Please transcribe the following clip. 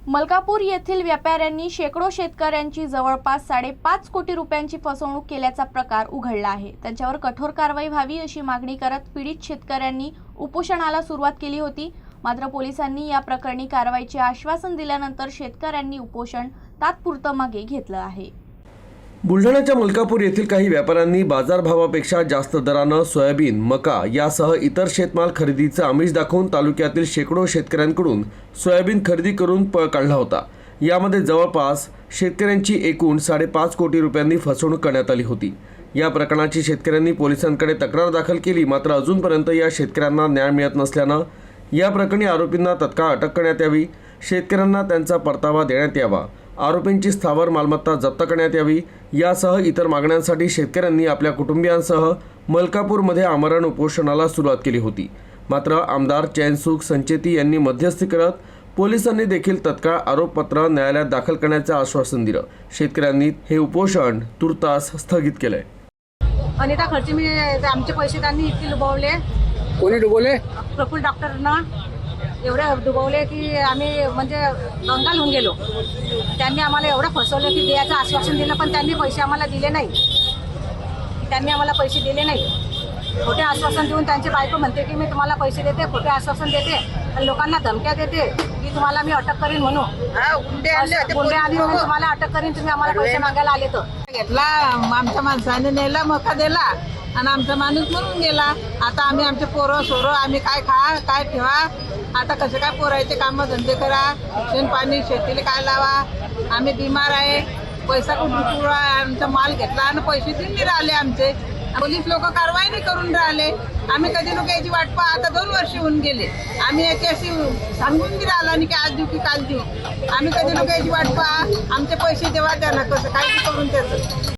मलकापूर येथील व्यापाऱ्यांनी शेकडो शेतकऱ्यांची जवळपास 5.5 कोटी रुपयांची फसवणूक केल्याचा प्रकार उघडला आहे। त्यांच्यावर कठोर कारवाई व्हावी अशी मागणी करत पीडित शेतकऱ्यांनी उपोषणाला सुरुवात केली होती। मात्र पोलिसांनी या प्रकरणी कारवाईचे आश्वासन दिल्यानंतर शेतकऱ्यांनी उपोषण तात्पुरतं मागे घेतलं आहे। बुलढाण्याच्या मलकापूर येथील काही व्यापाऱ्यांनी बाजारभावापेक्षा जास्त दरानं सोयाबीन, मका यासह इतर शेतमाल खरेदीचं आमिष दाखवून तालुक्यातील शेकडो शेतकऱ्यांकडून सोयाबीन खरेदी करून पळ काढला होता। यामध्ये जवळपास शेतकऱ्यांची एकूण 5.5 कोटी रुपयांनी फसवणूक करण्यात आली होती। या प्रकरणाची शेतकऱ्यांनी पोलिसांकडे तक्रार दाखल केली, मात्र अजूनपर्यंत या शेतकऱ्यांना न्याय मिळत नसल्यानं या प्रकरणी आरोपींना तत्काळ अटक करण्यात यावी, शेतकऱ्यांना त्यांचा परतावा देण्यात यावा, आरोपींची स्थावर मालमत्ता जप्त करण्यात यावी यासह इतर मागण्यांसाठी शेतकऱ्यांनी आपल्या कुटुंबियांसह मलकापूरमध्ये आमरण उपोषणाला सुरुवात केली होती। मात्र आमदार चैनसुख संचेती यांनी मध्यस्थी करत पोलिसांनी देखील तत्काळ आरोपपत्र न्यायालयात दाखल करण्याचे आश्वासन दिलं। शेतकऱ्यांनी हे उपोषण तुर्तास स्थगित केलंय। अनिता खर्चे मी आमचे पैसे त्यांनी इतके डुबवले। कोणी डुबवले? प्रफुल्ल डॉक्टरना एवढे डुबवले की आम्ही म्हणजे कंगाल होऊन गेलो। त्यांनी आम्हाला एवढं फसवलं की द्यायचं आश्वासन दिलं, पण त्यांनी पैसे आम्हाला दिले नाही। खोटे आश्वासन देऊन त्यांची बायको म्हणते की मी तुम्हाला पैसे देते, खोटे आश्वासन देते आणि लोकांना धमक्या देते की तुम्हाला मी अटक करीन म्हणून। गुंडे आले म्हणून तुम्हाला अटक करीन, तुम्ही आम्हाला पैसे मागायला आले तर घेतला। आमच्या माणसाने नेला, मका दिला आणि आमचा माणूस म्हणून गेला। आता आम्ही आमचे पोरं सोरं आम्ही काय खा काय ठेवा, आता कसं काय पोरायचे काम धंदे करा, शिक्षण पाणी शेतीला काय लावा। आम्ही बिमार आहे, पैसा कुठून आमचा माल घेतला आणि पैसे देऊन नाही राहिले आमचे। पोलीस लोक कारवाई नाही करून राहिले। आम्ही कधी लोक याची वाट पहा, आता 2 वर्ष होऊन गेले। आम्ही याची अशी सांगून बी राहिला नाही की आज देऊ की काल देऊ। आम्ही कधी लोक याची वाट पहा, आमचे पैसे देवा त्यांना कसं काय करून त्याचं।